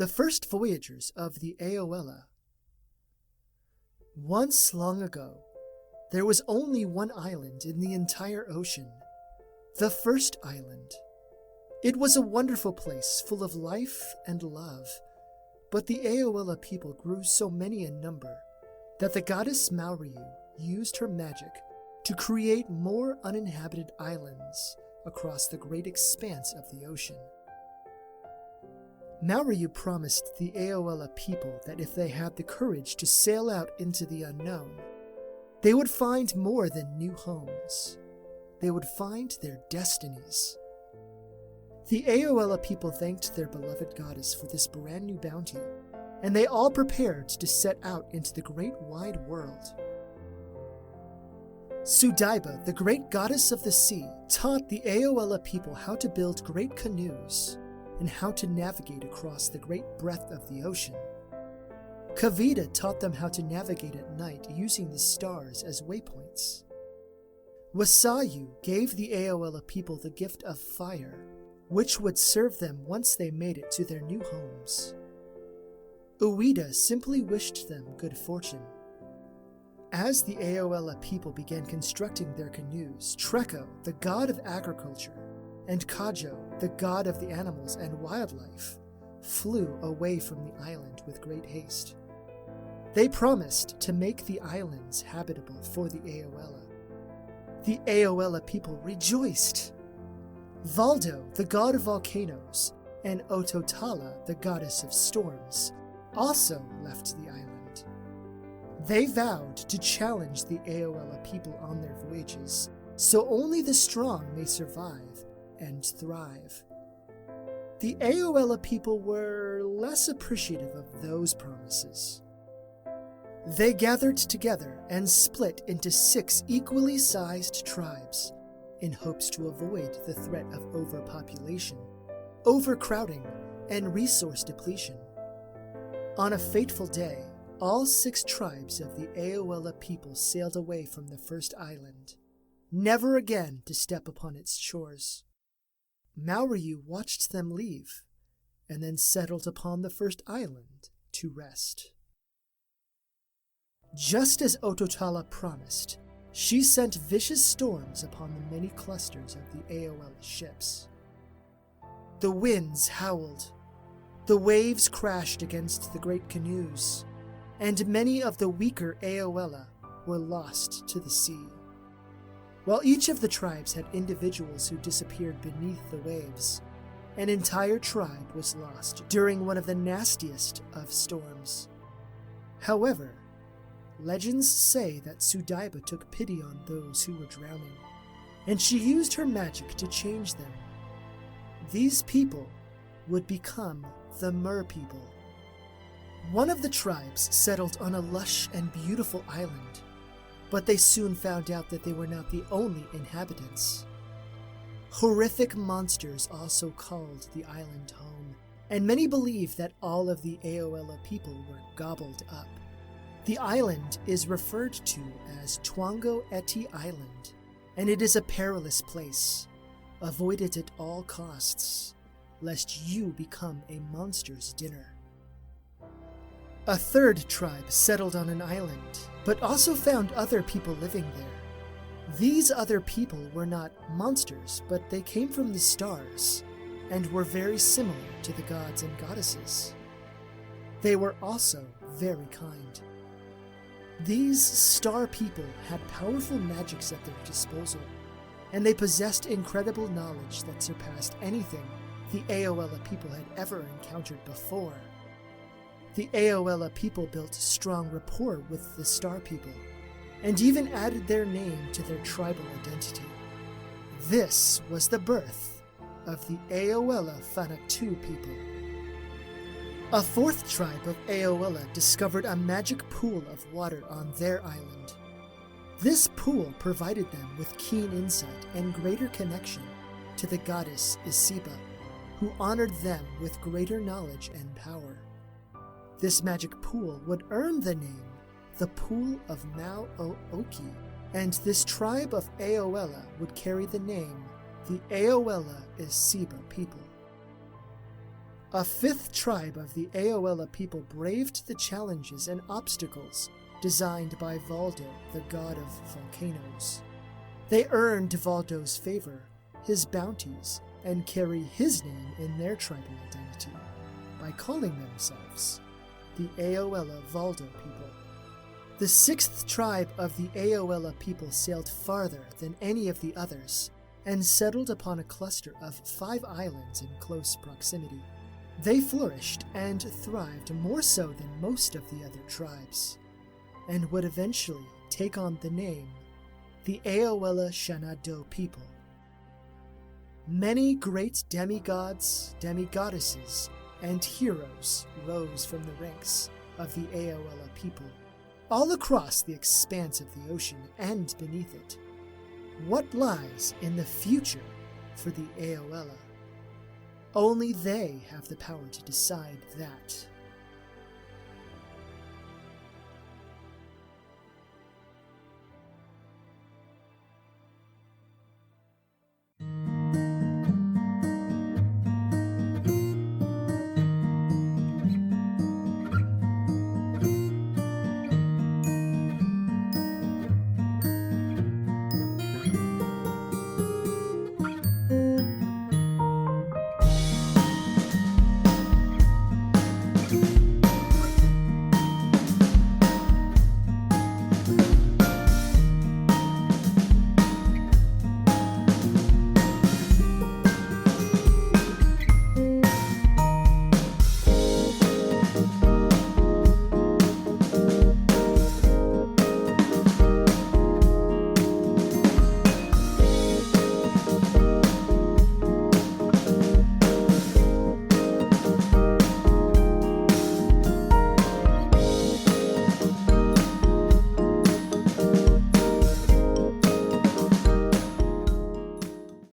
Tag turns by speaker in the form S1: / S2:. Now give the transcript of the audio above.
S1: The first voyagers of the Aoela. Once long ago, there was only one island in the entire ocean, the first island. It was a wonderful place full of life and love, but the Aoela people grew so many in number that the goddess Mauriu used her magic to create more uninhabited islands across the great expanse of the ocean. Mauriu promised the Aoela people that if they had the courage to sail out into the unknown, they would find more than new homes. They would find their destinies. The Aoela people thanked their beloved goddess for this brand new bounty, and they all prepared to set out into the great wide world. Sudaiba, the great goddess of the sea, taught the Aoela people how to build great canoes and how to navigate across the great breadth of the ocean. Kavita taught them how to navigate at night using the stars as waypoints. Wasayu gave the Aoela people the gift of fire, which would serve them once they made it to their new homes. Ueda simply wished them good fortune. As the Aoela people began constructing their canoes, Treko, the god of agriculture, and Kajo, the god of the animals and wildlife, flew away from the island with great haste. They promised to make the islands habitable for the Aoela. The Aoela people rejoiced. Valdo, the god of volcanoes, and Ototala, the goddess of storms, also left the island. They vowed to challenge the Aoela people on their voyages, so only the strong may survive and thrive. The Aoela people were less appreciative of those promises. They gathered together and split into 6 equally sized tribes in hopes to avoid the threat of overpopulation, overcrowding, and resource depletion. On a fateful day, all 6 tribes of the Aoela people sailed away from the first island, never again to step upon its shores. Mauriu watched them leave, and then settled upon the first island to rest. Just as Ototala promised, she sent vicious storms upon the many clusters of the Aoela ships. The winds howled, the waves crashed against the great canoes, and many of the weaker Aoela were lost to the sea. While each of the tribes had individuals who disappeared beneath the waves, an entire tribe was lost during one of the nastiest of storms. However, legends say that Sudaiba took pity on those who were drowning, and she used her magic to change them. These people would become the Mer people. One of the tribes settled on a lush and beautiful island, but they soon found out that they were not the only inhabitants. Horrific monsters also called the island home, and many believe that all of the Aoela people were gobbled up. The island is referred to as Twango Eti Island, and it is a perilous place. Avoid it at all costs, lest you become a monster's dinner. A third tribe settled on an island, but also found other people living there. These other people were not monsters, but they came from the stars, and were very similar to the gods and goddesses. They were also very kind. These star people had powerful magics at their disposal, and they possessed incredible knowledge that surpassed anything the Aoela people had ever encountered before. The Aoela people built strong rapport with the star people, and even added their name to their tribal identity. This was the birth of the Aoela Whanatu people. A fourth tribe of Aoela discovered a magic pool of water on their island. This pool provided them with keen insight and greater connection to the goddess Isiba, who honored them with greater knowledge and power. This magic pool would earn the name the Pool of Mau-o-Oki, and this tribe of Aoela would carry the name the Aoela Isiba people. a fifth tribe of the Aoela people braved the challenges and obstacles designed by Valdo, the god of volcanoes. They earned Valdo's favor, his bounties, and carry his name in their tribal identity by calling themselves the Aoela Valdo people. The sixth tribe of the Aoela people sailed farther than any of the others and settled upon a cluster of 5 islands in close proximity. They flourished and thrived more so than most of the other tribes, and would eventually take on the name the Aoela Shanado people. Many great demigods, demigoddesses, and heroes rose from the ranks of the Aoela people, all across the expanse of the ocean and beneath it. What lies in the future for the Aoela? Only they have the power to decide that.